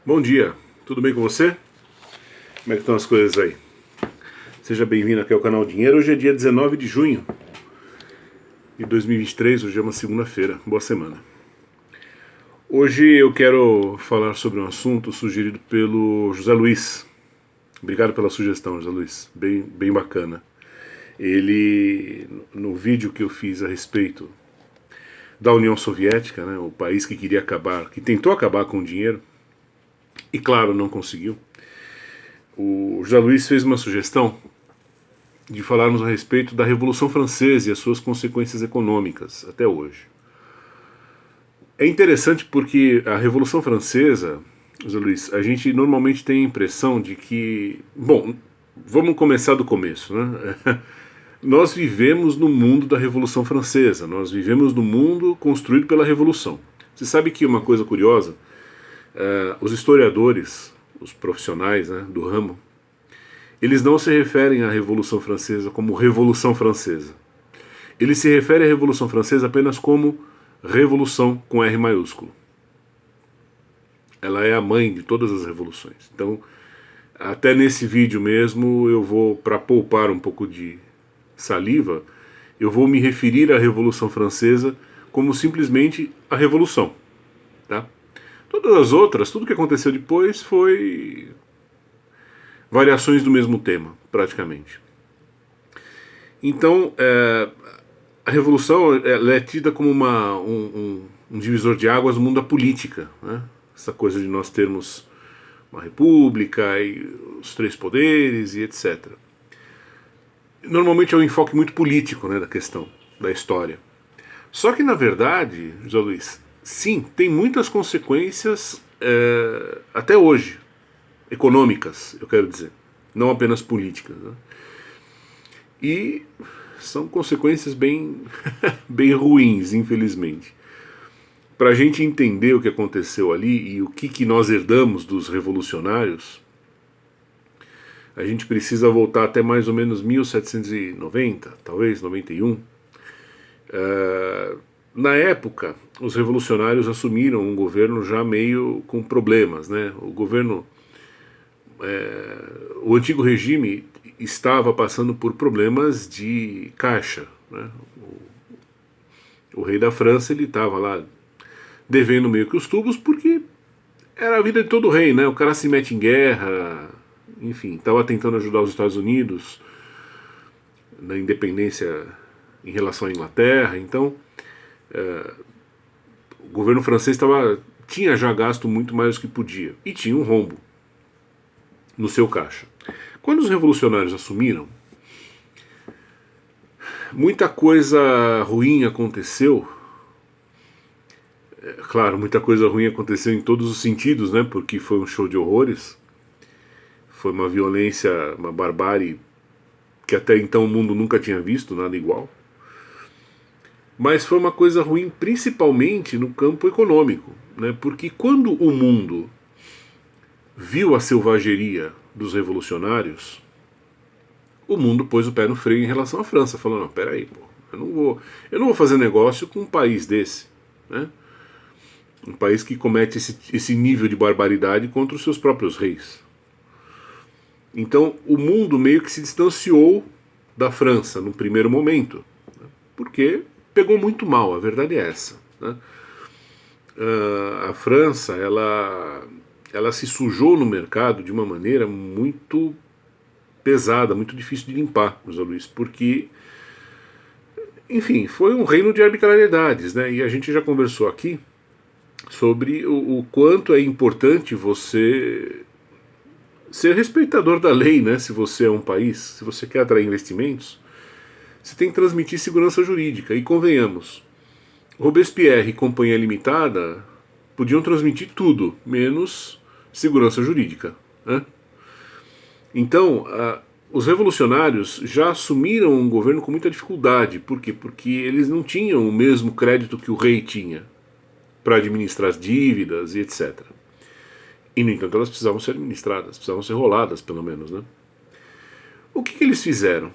Bom dia, tudo bem com você? Como é que estão as coisas aí? Seja bem-vindo aqui ao canal Dinheiro. Hoje é dia 19 de junho de 2023, hoje é uma segunda-feira. Boa semana. Hoje eu quero falar sobre um assunto sugerido pelo José Luiz. Obrigado pela sugestão, José Luiz, bem bacana. Ele, no vídeo que eu fiz a respeito da União Soviética, né, o país que queria acabar, que tentou acabar com o dinheiro, e claro, não conseguiu. O José Luiz fez uma sugestão de falarmos a respeito da Revolução Francesa e as suas consequências econômicas até hoje. É interessante porque a Revolução Francesa, José Luiz, a gente normalmente tem a impressão de que... Bom, vamos começar do começo, né? Nós vivemos no mundo da Revolução Francesa, nós vivemos no mundo construído pela Revolução. Você sabe que uma coisa curiosa, os historiadores, os profissionais, né, do ramo, eles não se referem à Revolução Francesa como Revolução Francesa. Eles se referem à Revolução Francesa apenas como Revolução com R maiúsculo. Ela é a mãe de todas as revoluções. Então, até nesse vídeo mesmo, eu vou, para poupar um pouco de saliva, eu vou me referir à Revolução Francesa como simplesmente a Revolução. Tá? Todas as outras, tudo que aconteceu depois foi variações do mesmo tema, praticamente. Então, a Revolução ela é tida como um divisor de águas no mundo da política, né? Essa coisa de nós termos uma república e os três poderes e etc. Normalmente é um enfoque muito político, né, da questão, da história. Só que, na verdade, José Luiz, sim, tem muitas consequências até hoje, econômicas, eu quero dizer, não apenas políticas, né? E são consequências bem, bem ruins, infelizmente. Para a gente entender o que aconteceu ali e o que nós herdamos dos revolucionários, a gente precisa voltar até mais ou menos 1790, talvez 91. Na época, os revolucionários assumiram um governo já meio com problemas, né? O governo, o antigo regime estava passando por problemas de caixa, né? O rei da França, ele estava lá devendo meio que os tubos, porque era a vida de todo rei, né? O cara se mete em guerra, enfim, estava tentando ajudar os Estados Unidos na independência em relação à Inglaterra. Então, o governo francês tinha já gasto muito mais do que podia e tinha um rombo no seu caixa. Quando os revolucionários assumiram, muita coisa ruim aconteceu. Claro, muita coisa ruim aconteceu em todos os sentidos, né? Porque foi um show de horrores. Foi uma violência, uma barbárie que até então o mundo nunca tinha visto, nada igual. Mas foi uma coisa ruim principalmente no campo econômico, né? Porque quando o mundo viu a selvageria dos revolucionários, o mundo pôs o pé no freio em relação à França, falou, não, peraí, pô, eu não vou fazer negócio com um país desse, né? Um país que comete esse nível de barbaridade contra os seus próprios reis. Então o mundo meio que se distanciou da França no primeiro momento, né? Porque pegou muito mal, a verdade é essa, né? A França, ela se sujou no mercado de uma maneira muito pesada, muito difícil de limpar, José Luiz, porque, enfim, foi um reino de arbitrariedades, né? E a gente já conversou aqui sobre o quanto é importante você ser respeitador da lei, né? Se você é um país, se você quer atrair investimentos, você tem que transmitir segurança jurídica. E convenhamos, Robespierre e Companhia Limitada podiam transmitir tudo, menos segurança jurídica, né? Então, os revolucionários já assumiram um governo com muita dificuldade. Por quê? Porque eles não tinham o mesmo crédito que o rei tinha para administrar as dívidas e etc. E, no entanto, elas precisavam ser administradas, precisavam ser roladas, pelo menos, né? O que eles fizeram?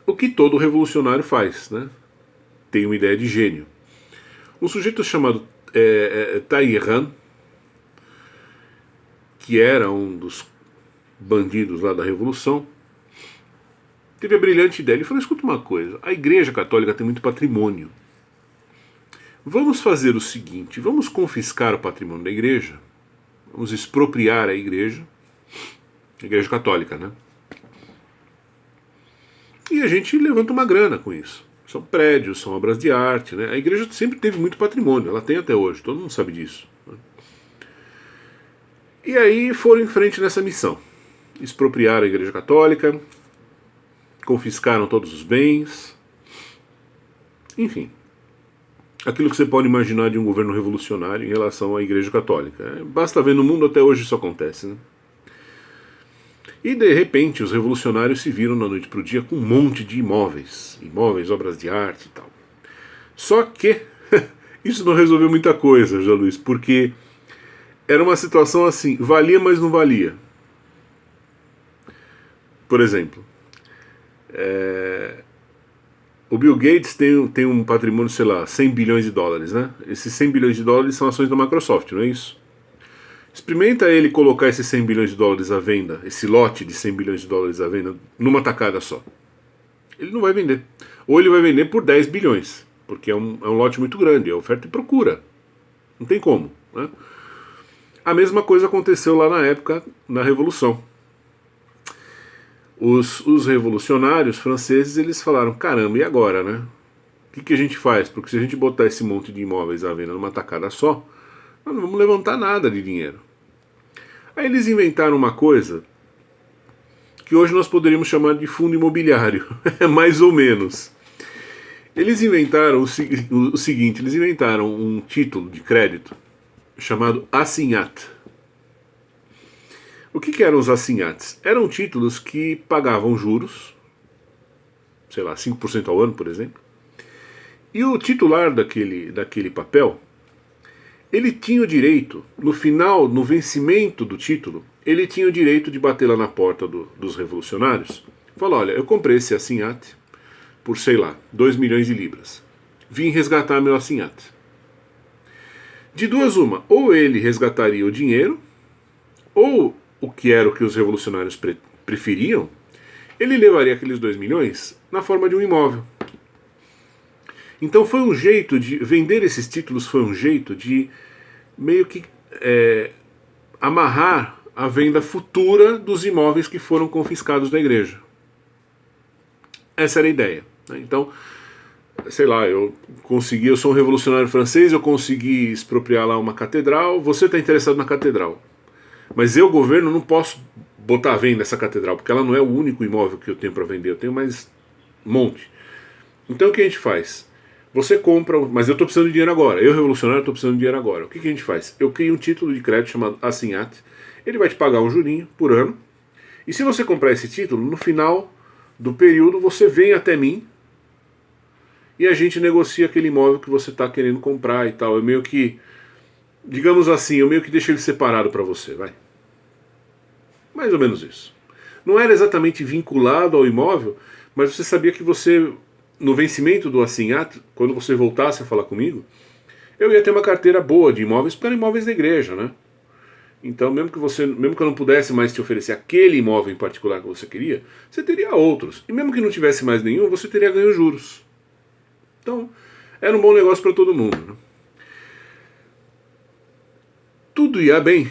O que todo revolucionário faz, né? Tem uma ideia de gênio. Um sujeito chamado Talleyrand, que era um dos bandidos lá da Revolução, teve a brilhante ideia. Ele falou: escuta uma coisa, a Igreja Católica tem muito patrimônio. Vamos fazer o seguinte, vamos confiscar o patrimônio da igreja, vamos expropriar a Igreja Católica, né? E a gente levanta uma grana com isso. São prédios, são obras de arte, né? A igreja sempre teve muito patrimônio, ela tem até hoje, todo mundo sabe disso, né? E aí foram em frente nessa missão. Expropriaram a Igreja Católica, confiscaram todos os bens, enfim, aquilo que você pode imaginar de um governo revolucionário em relação à Igreja Católica. Basta ver no mundo, até hoje isso acontece, né? E de repente os revolucionários se viram da noite para o dia com um monte de imóveis, obras de arte e tal. Só que isso não resolveu muita coisa, José Luiz, porque era uma situação assim, valia, mas não valia. Por exemplo, o Bill Gates tem um patrimônio, sei lá, 100 bilhões de dólares, né? Esses 100 bilhões de dólares são ações da Microsoft, não é isso? Experimenta ele colocar esses 100 bilhões de dólares à venda, esse lote de 100 bilhões de dólares à venda, numa tacada só. Ele não vai vender. Ou ele vai vender por 10 bilhões, porque é um lote muito grande, é oferta e procura. Não tem como, né? A mesma coisa aconteceu lá na época, na Revolução. Os revolucionários franceses, eles falaram: caramba, e agora, né? O que a gente faz? Porque se a gente botar esse monte de imóveis à venda numa tacada só, nós não vamos levantar nada de dinheiro. Aí eles inventaram uma coisa que hoje nós poderíamos chamar de fundo imobiliário, mais ou menos. Eles inventaram o seguinte, eles inventaram um título de crédito chamado assignat. O que eram os assignats? Eram títulos que pagavam juros, sei lá, 5% ao ano, por exemplo, e o titular daquele papel, ele tinha o direito, no final, no vencimento do título, ele tinha o direito de bater lá na porta dos revolucionários e falar: olha, eu comprei esse assignat por, sei lá, 2 milhões de libras. Vim resgatar meu assignat. De duas uma, ou ele resgataria o dinheiro, ou o que era o que os revolucionários preferiam, ele levaria aqueles 2 milhões na forma de um imóvel. Então foi um jeito de vender esses títulos, foi um jeito de meio que amarrar a venda futura dos imóveis que foram confiscados da igreja. Essa era a ideia, né? Então, sei lá, eu sou um revolucionário francês, eu consegui expropriar lá uma catedral, você está interessado na catedral, mas eu, governo, não posso botar à venda essa catedral, porque ela não é o único imóvel que eu tenho para vender, eu tenho mais um monte. Então o que a gente faz? Você compra, mas eu estou precisando de dinheiro agora. Eu, revolucionário, estou precisando de dinheiro agora. O que a gente faz? Eu crio um título de crédito chamado assignat. Ele vai te pagar um jurinho por ano. E se você comprar esse título, no final do período, você vem até mim e a gente negocia aquele imóvel que você está querendo comprar e tal. Eu meio que, digamos assim, eu meio que deixo ele separado para você, vai. Mais ou menos isso. Não era exatamente vinculado ao imóvel, mas você sabia que você, no vencimento do assignat, quando você voltasse a falar comigo, eu ia ter uma carteira boa de imóveis, porque eram imóveis da igreja, né? Então, mesmo que eu não pudesse mais te oferecer aquele imóvel em particular que você queria, você teria outros. E mesmo que não tivesse mais nenhum, você teria ganho juros. Então, era um bom negócio para todo mundo, né? Tudo ia bem,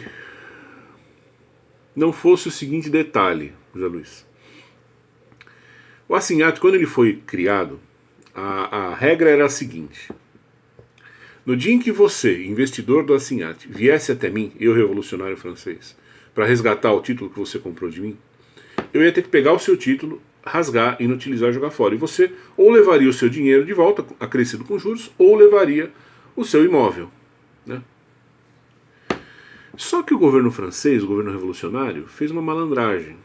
não fosse o seguinte detalhe, José Luiz. O assignat, quando ele foi criado, a regra era a seguinte: no dia em que você, investidor do assignat, viesse até mim, eu, revolucionário francês, para resgatar o título que você comprou de mim, eu ia ter que pegar o seu título, rasgar, inutilizar e jogar fora. E você ou levaria o seu dinheiro de volta, acrescido com juros, ou levaria o seu imóvel, né? Só que o governo francês, o governo revolucionário, fez uma malandragem.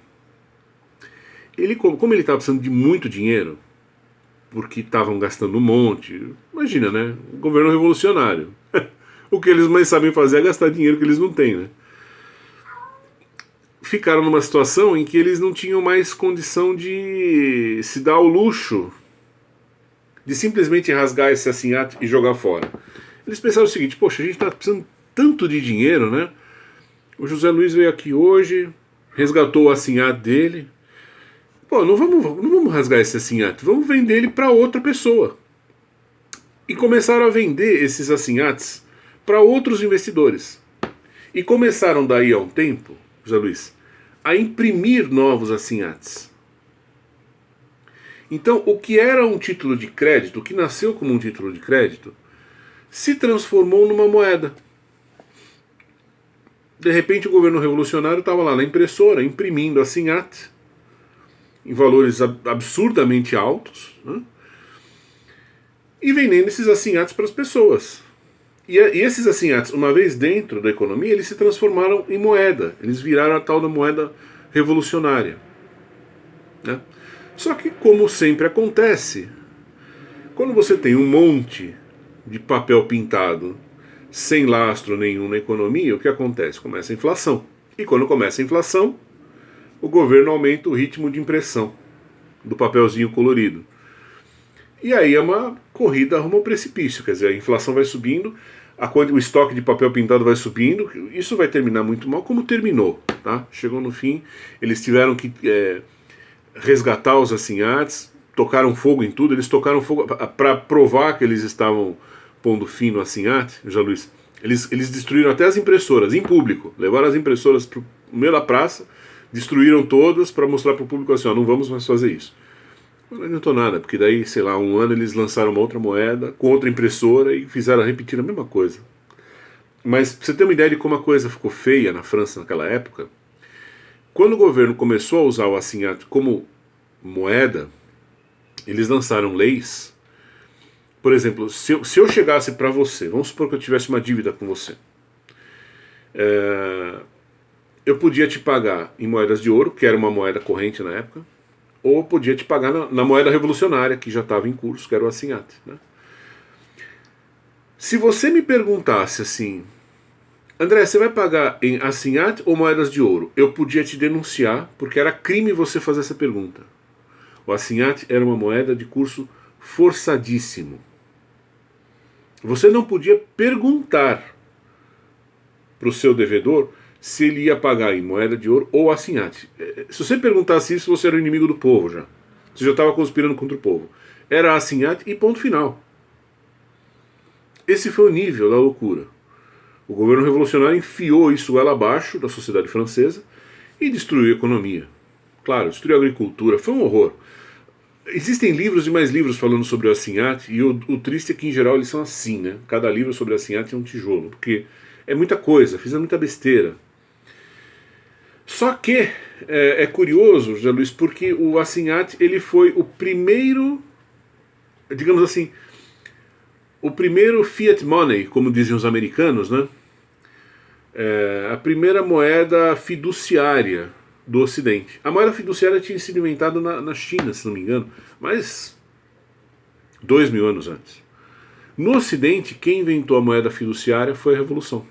Como ele estava precisando de muito dinheiro, porque estavam gastando um monte, imagina, né? O governo revolucionário. O que eles mais sabem fazer é gastar dinheiro que eles não têm, né? Ficaram numa situação em que eles não tinham mais condição de se dar ao luxo de simplesmente rasgar esse assignat e jogar fora. Eles pensaram o seguinte: poxa, a gente está precisando tanto de dinheiro, né? O José Luiz veio aqui hoje, resgatou o assinhato dele. Pô, não vamos rasgar esse assinhato, vamos vender ele para outra pessoa. E começaram a vender esses assinhates para outros investidores. E começaram daí a um tempo, José Luiz, a imprimir novos assinhates. Então, o que era um título de crédito, o que nasceu como um título de crédito, se transformou numa moeda. De repente, o governo revolucionário estava lá na impressora, imprimindo assinhate em valores absurdamente altos, né? E vendendo esses assinhates para as pessoas. E esses assinhates, uma vez dentro da economia, eles se transformaram em moeda. Eles viraram a tal da moeda revolucionária, né? Só que, como sempre acontece, quando você tem um monte de papel pintado sem lastro nenhum na economia, o que acontece? Começa a inflação. E quando começa a inflação, o governo aumenta o ritmo de impressão do papelzinho colorido. E aí é uma corrida rumo ao precipício, quer dizer, a inflação vai subindo, o estoque de papel pintado vai subindo, isso vai terminar muito mal, como terminou, tá? Chegou no fim, eles tiveram que resgatar os assinhates, tocaram fogo em tudo, eles tocaram fogo para provar que eles estavam pondo fim no assinhate, já Luiz, eles destruíram até as impressoras, em público, levaram as impressoras para o meio da praça, destruíram todas para mostrar para o público assim, ó, não vamos mais fazer isso. Não adiantou nada, porque daí, sei lá, um ano eles lançaram uma outra moeda com outra impressora e fizeram repetir a mesma coisa. Mas pra você ter uma ideia de como a coisa ficou feia na França naquela época, quando o governo começou a usar o assinhato como moeda, eles lançaram leis. Por exemplo, se eu chegasse para você, vamos supor que eu tivesse uma dívida com você, eu podia te pagar em moedas de ouro, que era uma moeda corrente na época, ou podia te pagar na moeda revolucionária, que já estava em curso, que era o assinhate, né? Se você me perguntasse assim, André, você vai pagar em assinhate ou moedas de ouro? Eu podia te denunciar, porque era crime você fazer essa pergunta. O assinhate era uma moeda de curso forçadíssimo. Você não podia perguntar para o seu devedor se ele ia pagar em moeda de ouro ou assinhate. Se você perguntasse isso, você era o inimigo do povo já. Você já estava conspirando contra o povo. Era assinhate e ponto final. Esse foi o nível da loucura. O governo revolucionário enfiou isso ela abaixo da sociedade francesa e destruiu a economia. Claro, destruiu a agricultura. Foi um horror. Existem livros e mais livros falando sobre o assinhate, e o triste é que, em geral, eles são assim, né? Cada livro sobre o assinhate é um tijolo, porque é muita coisa, fizeram muita besteira. Só que é curioso, José Luiz, porque o assinhate ele foi o primeiro, digamos assim, o primeiro fiat money, como dizem os americanos, né? A primeira moeda fiduciária do Ocidente. A moeda fiduciária tinha sido inventada na China, se não me engano, mas 2000 anos antes. No Ocidente, quem inventou a moeda fiduciária foi a Revolução.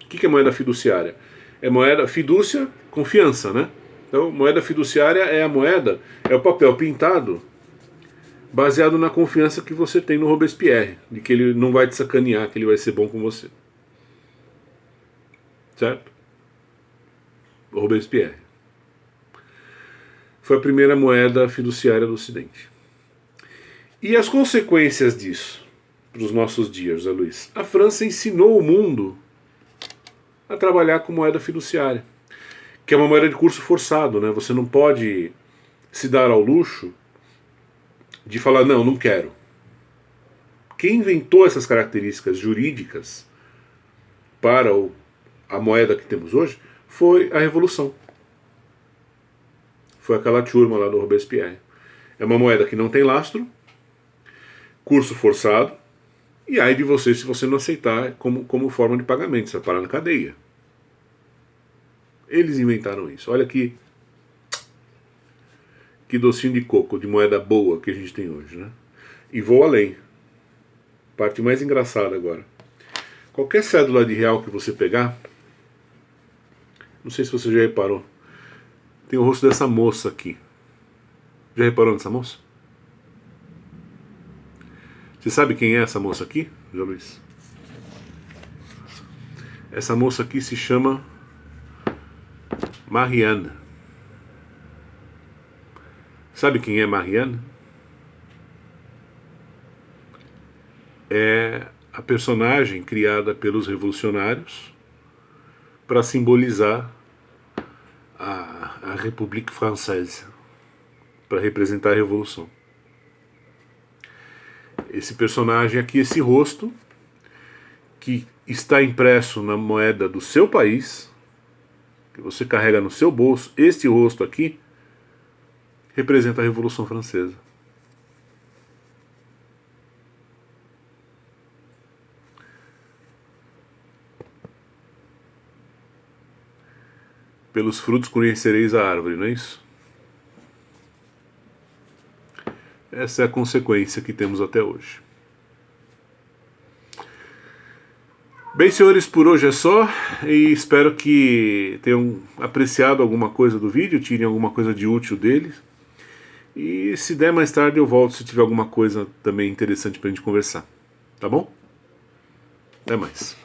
O que é moeda fiduciária? É moeda, fidúcia, confiança, né? Então, moeda fiduciária é a moeda, é o papel pintado baseado na confiança que você tem no Robespierre, de que ele não vai te sacanear, que ele vai ser bom com você. Certo? O Robespierre. Foi a primeira moeda fiduciária do Ocidente. E as consequências disso para os nossos dias, José Luiz? A França ensinou o mundo a trabalhar com moeda fiduciária, que é uma moeda de curso forçado, né? Você não pode se dar ao luxo de falar, não, não quero. Quem inventou essas características jurídicas para a moeda que temos hoje foi a Revolução. Foi aquela turma lá do Robespierre. É uma moeda que não tem lastro, curso forçado, e aí de você se você não aceitar como forma de pagamento, você vai parar na cadeia. Eles inventaram isso. Olha que docinho de coco, de moeda boa que a gente tem hoje, né? E vou além. Parte mais engraçada agora. Qualquer cédula de real que você pegar, não sei se você já reparou, tem o rosto dessa moça aqui. Já reparou nessa moça? Você sabe quem é essa moça aqui, João Luiz? Essa moça aqui se chama Marianne. Sabe quem é Marianne? É a personagem criada pelos revolucionários para simbolizar a République Française, para representar a revolução. Esse personagem aqui, esse rosto, que está impresso na moeda do seu país, que você carrega no seu bolso, este rosto aqui representa a Revolução Francesa. Pelos frutos conhecereis a árvore, não é isso? Essa é a consequência que temos até hoje. Bem, senhores, por hoje é só, e espero que tenham apreciado alguma coisa do vídeo, tirem alguma coisa de útil dele. E se der mais tarde eu volto se tiver alguma coisa também interessante pra gente conversar. Tá bom? Até mais.